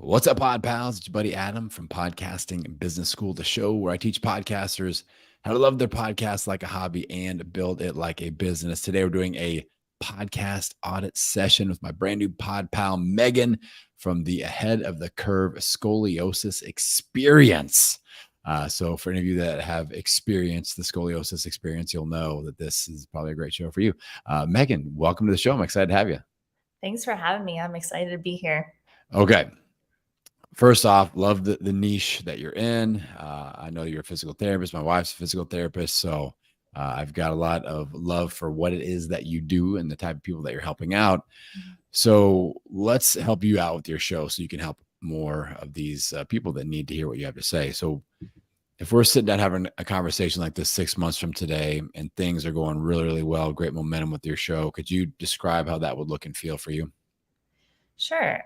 What's up, Pod Pals? It's your buddy Adam from Podcasting and Business School, the show where I teach podcasters how to love their podcast like a hobby and build it like a business. Today, we're doing a podcast audit session with my brand new pod pal, Megan, from the Ahead of the Curve Scoliosis Experience. So, for any of you that have experienced the scoliosis experience, you'll know that this is probably a great show for you. Megan, welcome to the show. I'm excited to have you. Thanks for having me. I'm excited to be here. Okay. First off, love the niche that you're in. I know you're a physical therapist. My wife's a physical therapist. So I've got a lot of love for what it is that you do and the type of people that you're helping out. So let's help you out with your show so you can help more of these people that need to hear what you have to say. So if we're sitting down having a conversation like this 6 months from today and things are going really, really well, great momentum with your show, could you describe how that would look and feel for you? Sure.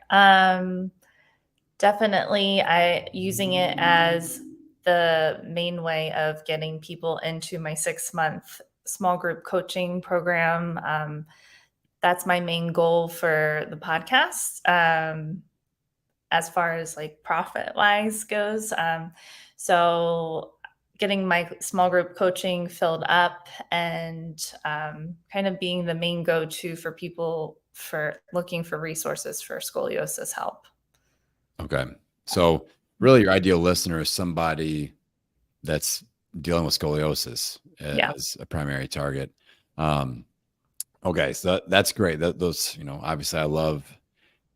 Definitely using it as the main way of getting people into my 6-month small group coaching program. That's my main goal for the podcast. As far as like profit wise goes. So getting my small group coaching filled up and kind of being the main go-to for people for looking for resources for scoliosis help. Okay. So really your ideal listener is somebody that's dealing with scoliosis as a primary target. Okay. So that's great. Those, obviously I love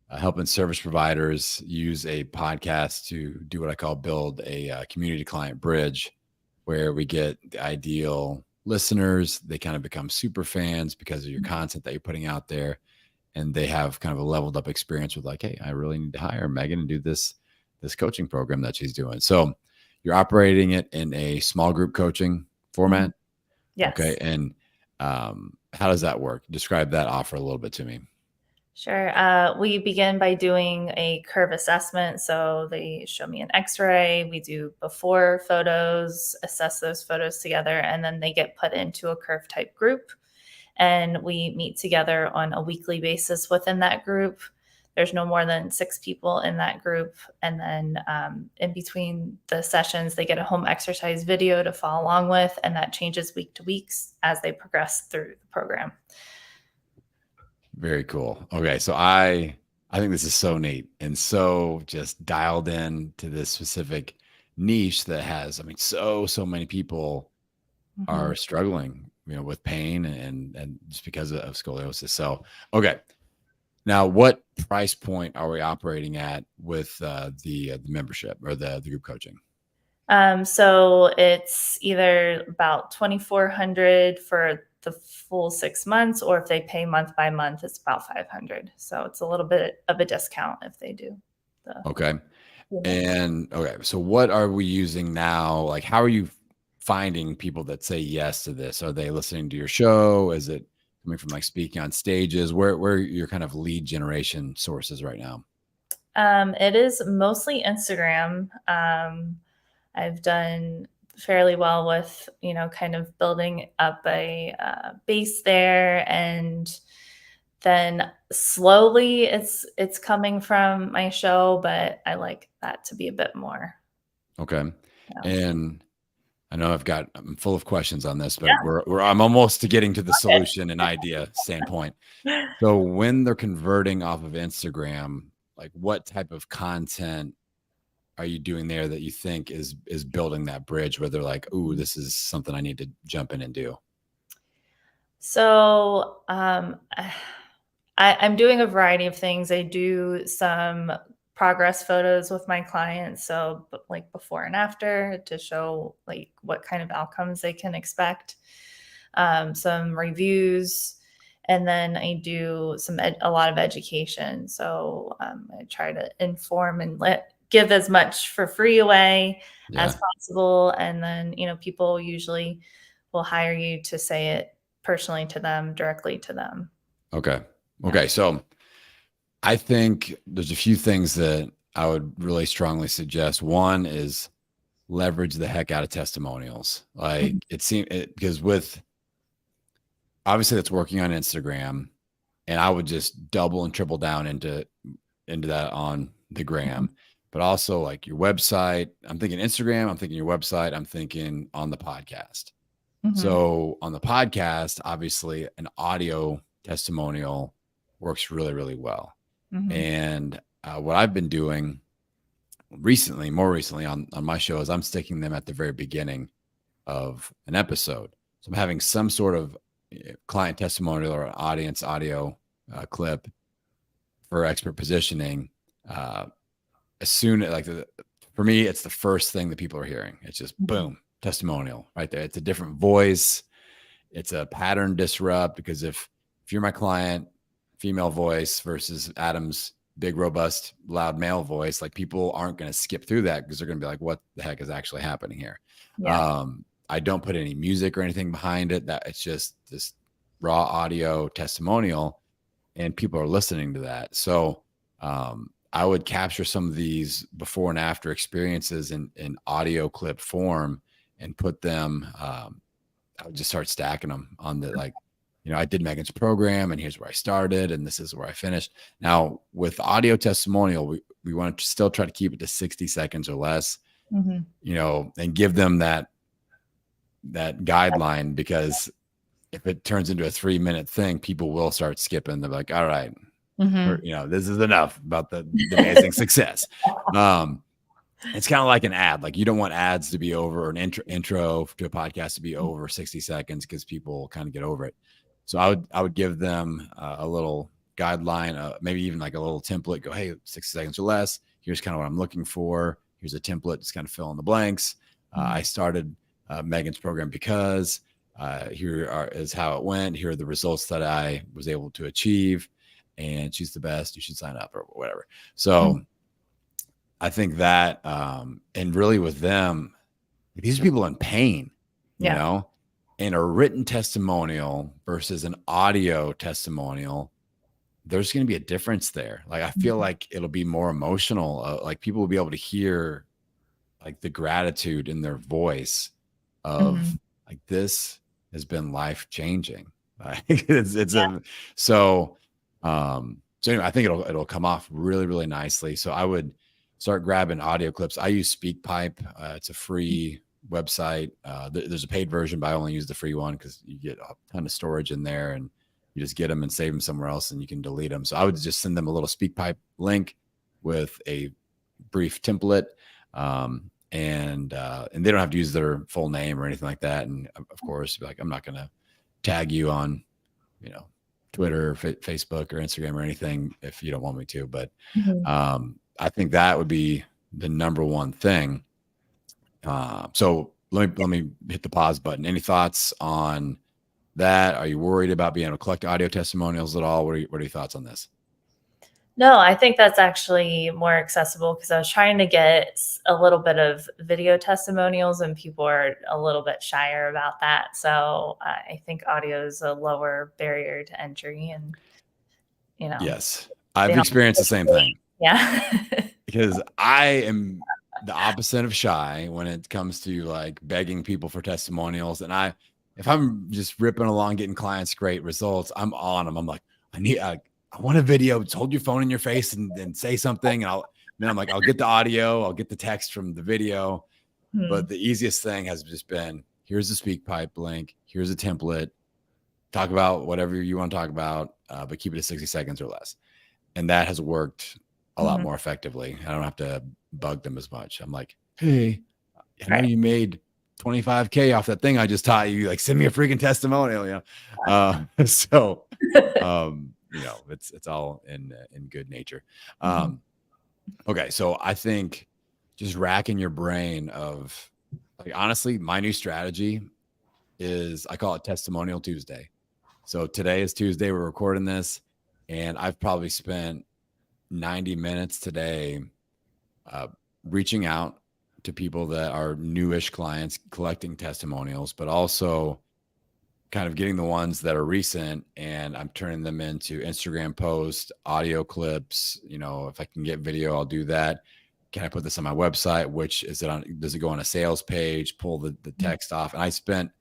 helping service providers use a podcast to do what I call build a community client bridge, where we get the ideal listeners. They kind of become super fans because of your content that you're putting out there. And they have kind of a leveled up experience with like, hey, I really need to hire Megan and do this coaching program that she's doing. So you're operating it in a small group coaching format. Yes. Okay. And how does that work? Describe that offer a little bit to me. Sure. We begin by doing a curve assessment. So they show me an x-ray. We do before photos, assess those photos together, and then they get put into a curve type group. And we meet together on a weekly basis within that group. There's no more than 6 people in that group. And then in between the sessions, they get a home exercise video to follow along with, and that changes week to week as they progress through the program. Very cool. Okay. So I think this is so neat and so just dialed in to this specific niche that has, so many people are struggling, with pain and just because of scoliosis. So, okay. Now, what price point are we operating at with the membership or the group coaching? So it's either about $2,400 for the full 6 months, or if they pay month by month, it's about $500. So it's a little bit of a discount if they do. Okay. And okay, so what are we using now? Like, how are you finding people that say yes to this? Are they listening to your show? Is it coming from like speaking on stages? Where are your kind of lead generation sources right now? It is mostly Instagram. I've done fairly well with, kind of building up a base there, and then slowly it's coming from my show, but I like that to be a bit more. Okay. Yeah. And I know I'm full of questions on this, but I'm almost getting to the solution and idea standpoint. So when they're converting off of Instagram, like what type of content are you doing there that you think is building that bridge where they're like, ooh, this is something I need to jump in and do? So I'm doing a variety of things. I do some progress photos with my clients. So like before and after to show like what kind of outcomes they can expect. Some reviews, and then I do a lot of education. So I try to inform and give as much for free away as possible. And then, people usually will hire you to say it personally to them, directly to them. Okay. Okay. So I think there's a few things that I would really strongly suggest. One is leverage the heck out of testimonials. Like it seems because with obviously that's working on Instagram, and I would just double and triple down into that on the gram, but also like your website. I'm thinking Instagram, I'm thinking your website, I'm thinking on the podcast. Mhm. So on the podcast, obviously an audio testimonial works really, really well. Mhm. And what I've been doing recently, more recently on my show is I'm sticking them at the very beginning of an episode. So I'm having some sort of client testimonial or audience audio clip for expert positioning. As soon as for me, it's the first thing that people are hearing. It's just Mhm. boom, testimonial right there. It's a different voice. It's a pattern disrupt because if you're my client, female voice versus Adam's big, robust, loud male voice, like people aren't going to skip through that because they're going to be like, what the heck is actually happening here? Yeah. I don't put any music or anything behind it. That it's just this raw audio testimonial, and people are listening to that. So I would capture some of these before and after experiences in audio clip form and put them. I would just start stacking them on the I did Megan's program and here's where I started and this is where I finished. Now with audio testimonial, we want to still try to keep it to 60 seconds or less, Mhm. and give them that guideline, because if it turns into a 3-minute thing, people will start skipping. They're like, all right, Mhm. this is enough about the amazing success. It's kind of like an ad. Like you don't want ads to be over, or an intro to a podcast to be over 60 seconds because people kind of get over it. So I would give them a little guideline, maybe even like a little template. Go, hey, 60 seconds or less. Here's kind of what I'm looking for. Here's a template. Just kind of fill in the blanks. I Mhm. started Megan's program because is how it went. Here are the results that I was able to achieve, and she's the best. You should sign up or whatever. Mhm. So I think that, and really with them, these are people in pain, you Yeah. know, and a written testimonial versus an audio testimonial, there's going to be a difference there. Like, I feel Mhm. like it'll be more emotional. Like people will be able to hear like the gratitude in their voice of Mhm. like, this has been life changing. Like it's a, so anyway, I think it'll come off really, really nicely. So I would start grabbing audio clips. I use SpeakPipe. It's a free website. There's a paid version, but I only use the free one because you get a ton of storage in there, and you just get them and save them somewhere else, and you can delete them. So I would just send them a little SpeakPipe link with a brief template, and they don't have to use their full name or anything like that. And of course, like, I'm not going to tag you on, you know, Twitter, Facebook, or Instagram or anything if you don't want me to. But Mhm. I think that would be the number one thing. So let me hit the pause button. Any thoughts on that? Are you worried about being able to collect audio testimonials at all? What are your thoughts on this? No, I think that's actually more accessible because I was trying to get a little bit of video testimonials, and people are a little bit shyer about that. So I think audio is a lower barrier to entry, and you know Yes, they I've don't. experienced the same thing, Yeah. because I am the opposite of shy when it comes to like begging people for testimonials. And if I'm just ripping along, getting clients great results, I'm on them. I'm like, I want a video. Just hold your phone in your face and say something. And then I'm like, I'll get the audio, I'll get the text from the video. But Hmm. the easiest thing has just been, here's the SpeakPipe link. Here's a template. Talk about whatever you want to talk about, but keep it to 60 seconds or less. And that has worked a lot Hmm. more effectively. I don't have to bug them as much. I'm like, hey, I know Right. you made 25K off that thing I just taught you. Like, send me a freaking testimonial, so it's all in good nature. Mhm. Okay, so I think just racking your brain of, like, honestly, my new strategy is, I call it Testimonial Tuesday. So today is Tuesday, we're recording this, and I've probably spent 90 minutes today uh, reaching out to people that are newish clients, collecting testimonials, but also kind of getting the ones that are recent, and I'm turning them into Instagram posts, audio clips. If I can get video, I'll do that. Can I put this on my website? Does it go on a sales page? Pull the text off. And I spent,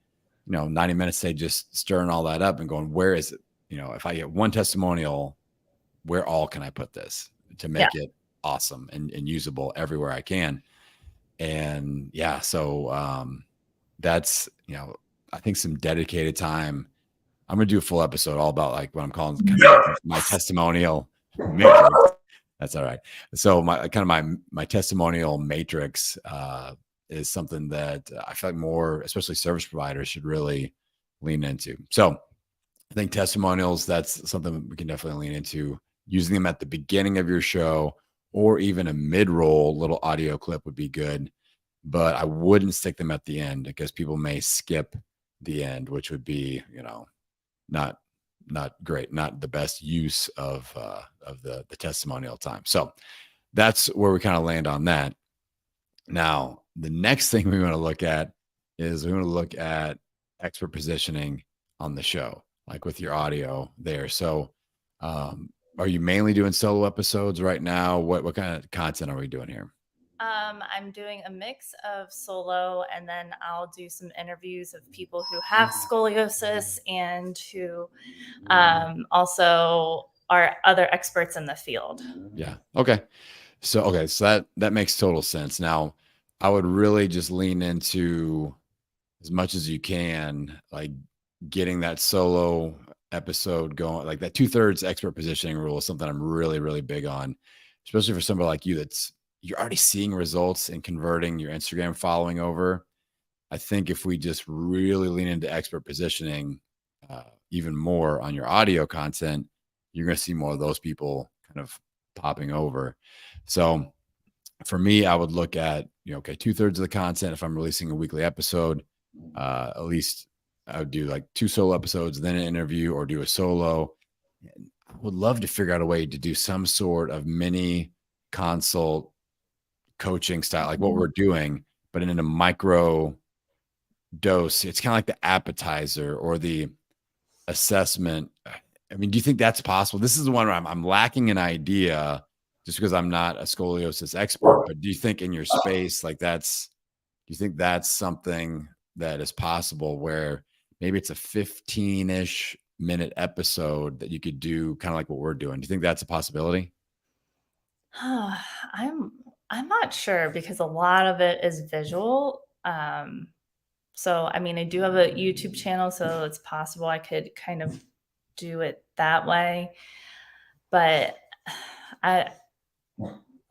90 minutes today just stirring all that up and going, where is it? If I get one testimonial, where all can I put this to Yeah. make it awesome and usable everywhere I can. And yeah, so that's, I think some dedicated time. I'm gonna do a full episode all about like what I'm calling kind of my testimonial matrix. That's all right. So my kind of my testimonial matrix is something that I feel like more, especially service providers, should really lean into. So I think testimonials, that's something we can definitely lean into. Using them at the beginning of your show or even a mid-roll little audio clip would be good, but I wouldn't stick them at the end because people may skip the end, which would be, not great, not the best use of the testimonial time. So that's where we kind of land on that. Now, the next thing we want to look at is we want to look at expert positioning on the show, like with your audio there. So, are you mainly doing solo episodes right now? What kind of content are we doing here? I'm doing a mix of solo, and then I'll do some interviews of people who have scoliosis and who also are other experts in the field. Yeah. Okay. So that makes total sense. Now, I would really just lean into as much as you can, like getting that solo episode going, like that 2/3 expert positioning rule is something I'm really, really big on, especially for somebody like you that's you're already seeing results and converting your Instagram following over. I think if we just really lean into expert positioning even more on your audio content, you're going to see more of those people kind of popping over. So for me, I would look at, okay, 2/3 of the content. If I'm releasing a weekly episode, at least I would do like 2 solo episodes, then an interview or do a solo. And I would love to figure out a way to do some sort of mini consult coaching style, like what we're doing, but in a micro dose. It's kind of like the appetizer or the assessment. I mean, do you think that's possible? This is the one where I'm lacking an idea just because I'm not a scoliosis expert, but do you think in your space, like do you think that's something that is possible where maybe it's a 15-ish minute episode that you could do kind of like what we're doing? Do you think that's a possibility? I'm I'm not sure because a lot of it is visual. So I mean, I do have a YouTube channel, so it's possible I could kind of do it that way. But I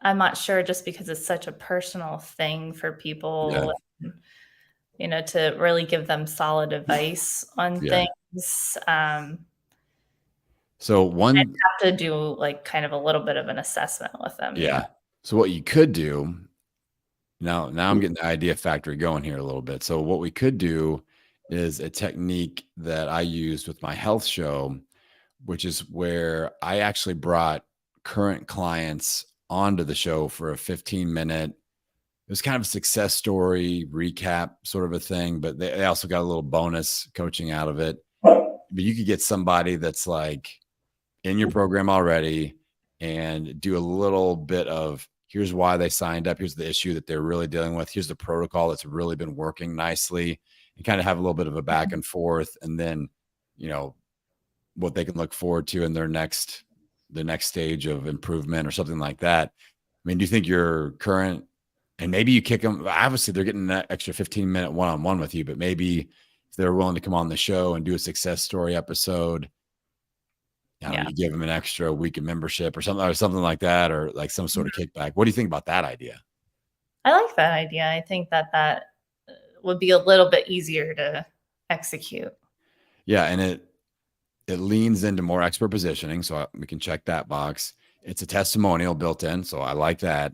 I'm not sure just because it's such a personal thing for Yeah. people, to really give them solid advice on Yeah. things. So I'd one, have to do like kind of a little bit of an assessment with them. yeah. So what you could do now I'm getting the idea factory going here a little bit. So what we could do is a technique that I used with my health show, which is where I actually brought current clients onto the show for a 15-minute. It was kind of a success story recap sort of a thing, but they also got a little bonus coaching out of it. But you could get somebody that's like in your program already and do a little bit of here's why they signed up. Here's the issue that they're really dealing with. Here's the protocol that's really been working nicely, and kind of have a little bit of a back and forth. And then, you know, what they can look forward to in the next stage of improvement or something like that. I mean, do you think your current, and maybe you kick them, obviously they're getting that extra 15-minute one-on-one with you, but maybe if they're willing to come on the show and do a success story episode, I don't know, Yeah. you give them an extra week of membership or something like that, or like some sort of kickback. What do you think about that idea? I like that idea. I think that would be a little bit easier to execute. Yeah, and it leans into more expert positioning, so we can check that box. It's a testimonial built in, so I like that.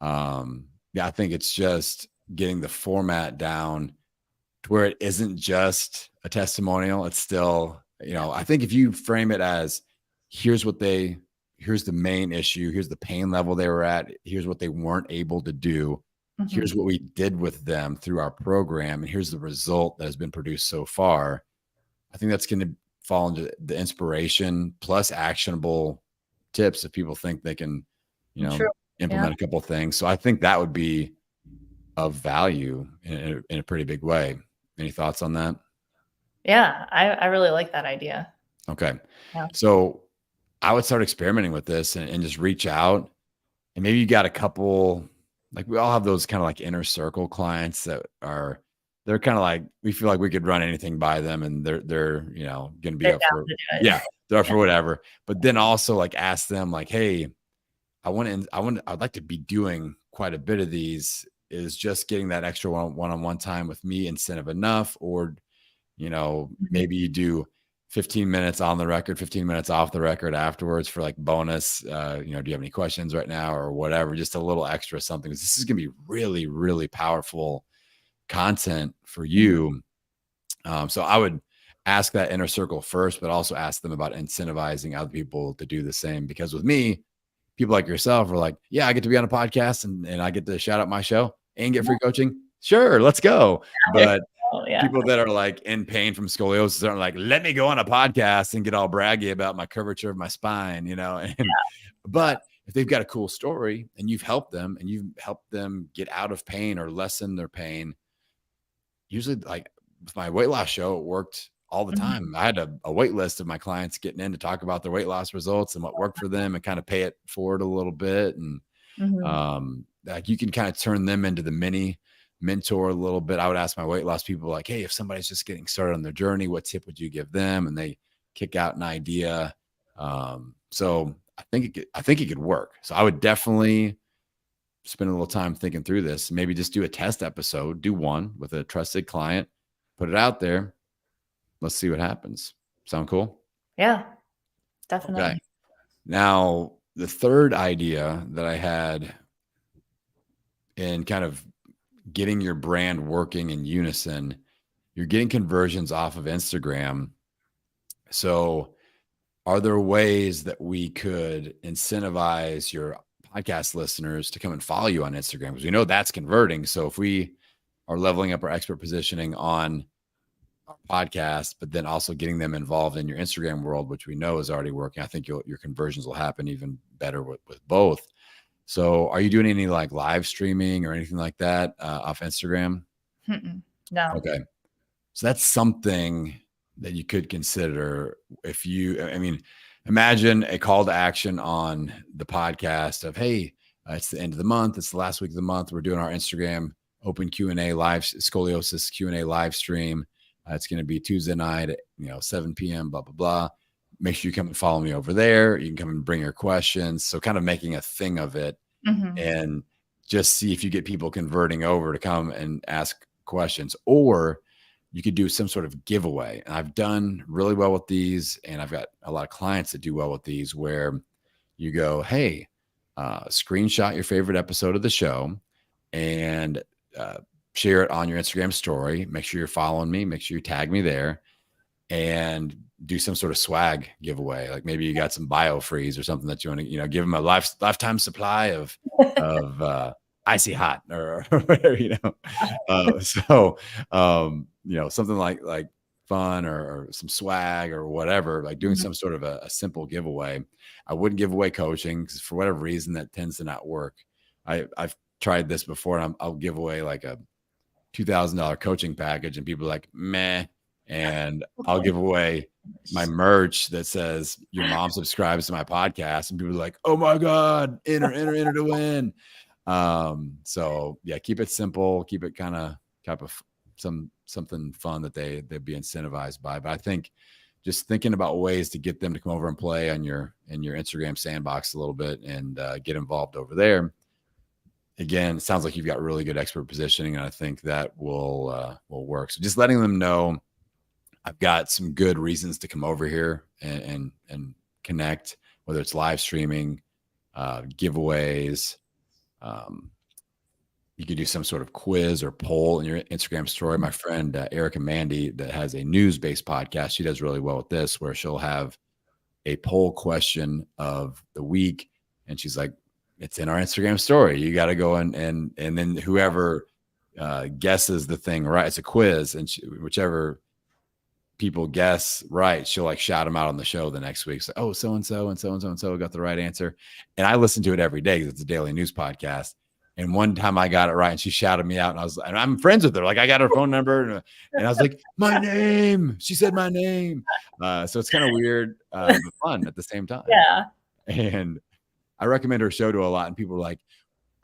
Yeah, I think it's just getting the format down to where it isn't just a testimonial. It's still, I think if you frame it as here's what here's the main issue, here's the pain level they were at, here's what they weren't able to do, Mhm. here's what we did with them through our program, and here's the result that has been produced so far. I think that's going to fall into the inspiration plus actionable tips if people think they can, you know, True. Yeah. implement a couple of things. So I think that would be of value in a pretty big way. Any thoughts on that? Yeah. I really like that idea. Okay. Yeah. So I would start experimenting with this and just reach out And maybe you got a couple, like we all have those kind of like inner circle clients that are, they're kind of like, we feel like we could run anything by them and they're, going to be They're up for, down to do yeah, it. they're up Yeah. for whatever. But then also like ask them like, hey, I'd like to be doing quite a bit of these. Is just getting that extra one-on-one time with me incentive enough? Or, Mhm. maybe you do 15 minutes on the record, 15 minutes off the record afterwards for like bonus. Do you have any questions right now or whatever? Just a little extra something. This is going to be really, really powerful content for Mhm. you. So I would ask that inner circle first, but also ask them about incentivizing other people to do the same. Because with me, people like yourself are like, yeah, I get to be on a podcast and I get to shout out my show and get Yeah, free coaching. Sure, let's go. there you But go. Yeah. people that are like in pain from scoliosis aren't like, let me go on a podcast and get all braggy about my curvature of my spine, And Yeah. but if they've got a cool story and you've helped them and you've helped them get out of pain or lessen their pain, usually like with my weight loss show, it worked all the Mhm. time. I had a wait list of my clients getting in to talk about their weight loss results and what worked for them and kind of pay it forward a little bit. And Mhm. like you can kind of turn them into the mini mentor a little bit. I would ask my weight loss people like, hey, if somebody's just getting started on their journey, what tip would you give them? And they kick out an idea. So I think it could work. So I would definitely spend a little time thinking through this. Maybe just do a test episode, do one with a trusted client, put it out there. Let's see what happens. Sound cool? Yeah, Okay. definitely. Now, the third idea that I had in kind of getting your brand working in unison, you're getting conversions off of Instagram. So, are there ways that we could incentivize your podcast listeners to come and follow you on Instagram? Because we know that's converting. So, if we are leveling up our expert positioning on our podcast, but then also getting them involved in your Instagram world, which we know is already working, I think your conversions will happen even better with both. So, are you doing any like live streaming or anything like that off Instagram? Mm-mm. No. Okay. So that's something that you could consider if you, I mean, imagine a call to action on the podcast of, hey, it's the end of the month. It's the last week of the month. We're doing our Instagram open Q&A live scoliosis Q&A live stream. It's going to be Tuesday night at, 7 p.m., blah, blah, blah. Make sure you come and follow me over there. You can come and bring your questions. So kind of making a thing of it Mhm. and just see if you get people converting over to come and ask questions. Or you could do some sort of giveaway. And I've done really well with these, and I've got a lot of clients that do well with these where you go, hey, screenshot your favorite episode of the show and share it on your Instagram story. Make sure you're following me. Make sure you tag me there and do some sort of swag giveaway. Like maybe you got some biofreeze or something that you want to, give them a lifetime supply of icy hot or whatever, something like fun or some swag or whatever, like doing Mhm. some sort of a simple giveaway. I wouldn't give away coaching because for whatever reason that tends to not work. I've tried this before and I'll give away like a $2,000 coaching package and people are like, meh. And I'll give away my merch that says your mom subscribes to my podcast and people are like, oh my God, enter to win. So yeah, keep it simple, keep it kind of something fun that they'd be incentivized by. But I think just thinking about ways to get them to come over and play on your Instagram sandbox a little bit and get involved over there. Again, it sounds like you've got really good expert positioning, and I think that will work. So just letting them know I've got some good reasons to come over here and connect, whether it's live streaming, giveaways. Um, you could do some sort of quiz or poll in your Instagram story. My friend Erica Mandy, that has a news-based podcast, she does really well with this, where she'll have a poll question of the week, and she's like, "It's in our Instagram story. You got to go and then whoever guesses the thing right, it's a quiz, and whichever people guess right, she'll like shout them out on the show the next week. So, oh, so and so and so and so and so got the right answer. And I listen to it every day because it's a daily news podcast. And one time I got it right, and she shouted me out, and I'm friends with her. Like I got her phone number, and I was like, my name. She said my name. So it's kind of weird, but fun at the same time. Yeah. And I recommend her show to a lot, and people are like,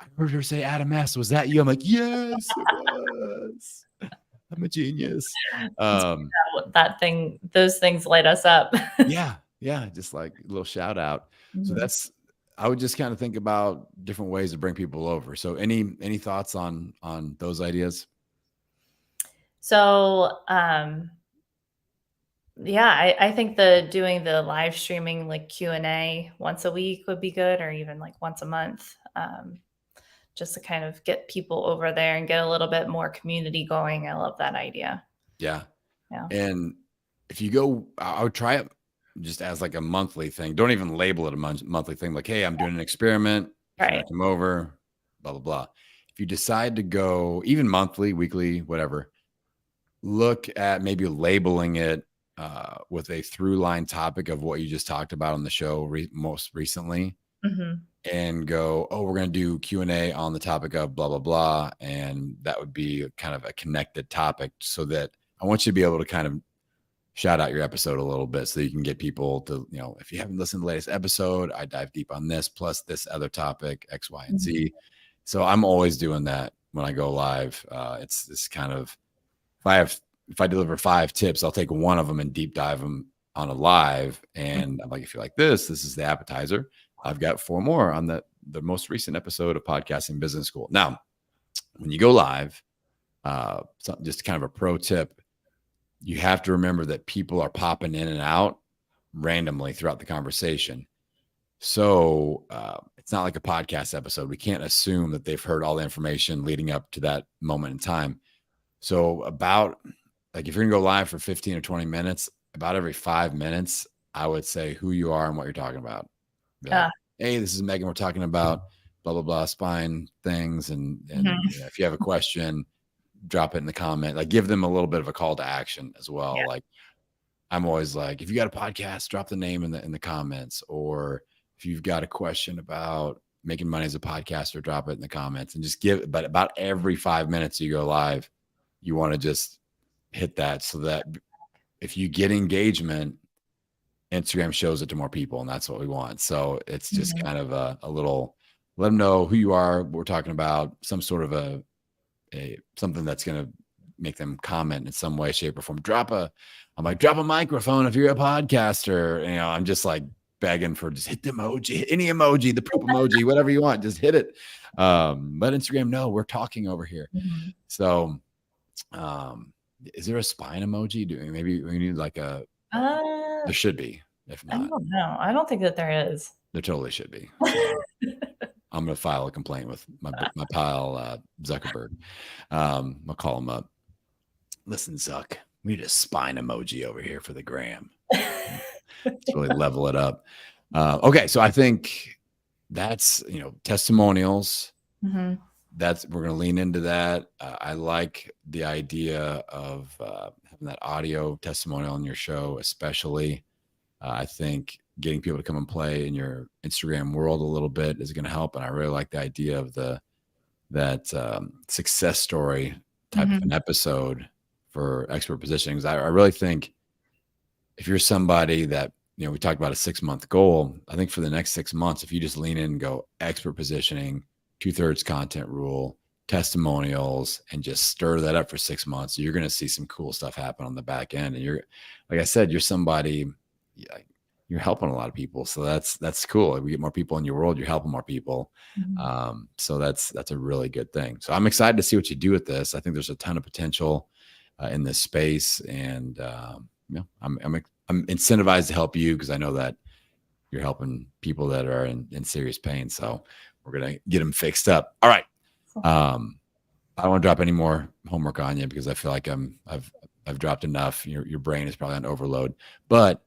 I heard her say Adam S. Was that you? I'm like, yes, it was. I'm a genius. Those things light us up. Yeah, just like a little shout out. So Mhm. I would just kind of think about different ways to bring people over. So any thoughts on those ideas? So, yeah, I think doing the live streaming like Q&A once a week would be good, or even like once a month, just to kind of get people over there and get a little bit more community going. I love that idea. Yeah. Yeah. And if you go, I would try it just as like a monthly thing. Don't even label it a monthly thing. Like, hey, I'm doing an experiment. If you want Right. to come over, blah, blah, blah. If you decide to go even monthly, weekly, whatever, look at maybe labeling it with a through line topic of what you just talked about on the show most recently, Mhm. and go, oh, we're going to do Q&A on the topic of blah, blah, blah. And that would be kind of a connected topic, so that I want you to be able to kind of shout out your episode a little bit, so you can get people to, if you haven't listened to the latest episode, I dive deep on this, plus this other topic, X, Y, and Mhm. Z. So I'm always doing that when I go live. It's this kind of, if I deliver 5 tips, I'll take one of them and deep dive them on a live. And I'm like, if you like this is the appetizer. I've got 4 more on the most recent episode of Podcasting Business School. Now, when you go live, just kind of a pro tip, you have to remember that people are popping in and out randomly throughout the conversation. So it's not like a podcast episode. We can't assume that they've heard all the information leading up to that moment in time. So about, like, if you're gonna go live for 15 or 20 minutes, about every 5 minutes, I would say who you are and what you're talking about. Be like, Yeah. hey, this is Megan. We're talking about blah, blah, blah, spine things. And Mhm. if you have a question, drop it in the comment. Like, give them a little bit of a call to action as well. Yeah. Like, I'm always like, if you got a podcast, drop the name in the comments. Or if you've got a question about making money as a podcaster, drop it in the comments, and just but about every 5 minutes you go live, you want to just hit that, so that if you get engagement, Instagram shows it to more people, and that's what we want. So it's just Mhm. kind of a little, let them know who you are, what we're talking about, some sort of a something that's going to make them comment in some way, shape, or form. I'm like, drop a microphone if you're a podcaster. I'm just like begging for, just hit the emoji, any emoji, the poop emoji, whatever you want, just hit it. Let Instagram know we're talking over here. Mhm. So, is there a spine emoji? Maybe we need like Uh, there should be. If I not, don't know. I don't think that there is. there totally should be. So I'm going to file a complaint with my pal, Zuckerberg. I'll call him up. Listen, Zuck, we need a spine emoji over here for the gram. Let's really level it up. Okay, so I think that's, testimonials. Mhm. We're going to lean into that. I like the idea of having that audio testimonial on your show, especially. I think getting people to come and play in your Instagram world a little bit is going to help. And I really like the idea of that success story type of an Mhm. episode for expert positionings. I really think if you're somebody that, we talked about a 6-month goal, I think for the next 6 months, if you just lean in and go expert positioning, 2/3 content rule, testimonials, and just stir that up for 6 months, you're going to see some cool stuff happen on the back end. And like I said, you're somebody, yeah, you're helping a lot of people. So that's cool. If we get more people in your world, you're helping more people. Mhm. So that's a really good thing. So I'm excited to see what you do with this. I think there's a ton of potential in this space, and I'm incentivized to help you, because I know that you're helping people that are in serious pain. So we're gonna get them fixed up. All right. I don't want to drop any more homework on you, because I feel like I've dropped enough. Your brain is probably on overload. But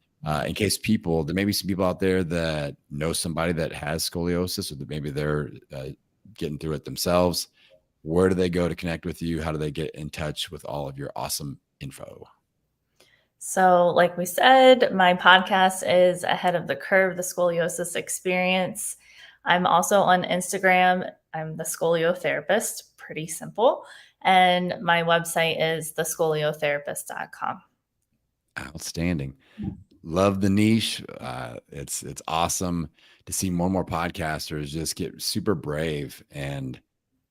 in case there may be some people out there that know somebody that has scoliosis, or that maybe they're getting through it themselves. Where do they go to connect with you? How do they get in touch with all of your awesome info? So, like we said, my podcast is Ahead of the Curve, the Scoliosis Experience. I'm also on Instagram. I'm the Scoliotherapist, pretty simple. And my website is thescoliotherapist.com. Outstanding. love the niche. It's awesome to see more and more podcasters just get super brave. And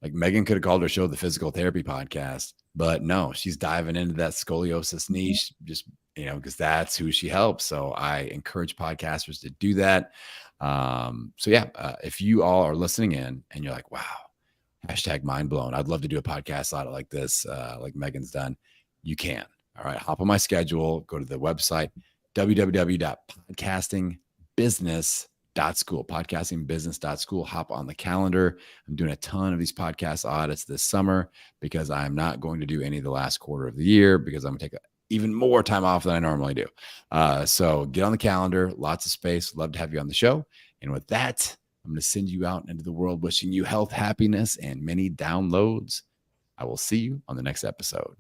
like Megan could have called her show the Physical Therapy Podcast, but no, she's diving into that scoliosis niche, just because that's who she helps. So I encourage podcasters to do that. So yeah, if you all are listening in and you're like, wow, hashtag mind blown, I'd love to do a podcast on it like this, like Megan's done. You can. All right, hop on my schedule, go to the website, www.podcastingbusiness.school, podcastingbusiness.school. Hop on the calendar. I'm doing a ton of these podcast audits this summer because I'm not going to do any of the last quarter of the year because I'm going to take even more time off than I normally do. So get on the calendar, lots of space. Love to have you on the show. And with that, I'm going to send you out into the world wishing you health, happiness, and many downloads. I will see you on the next episode.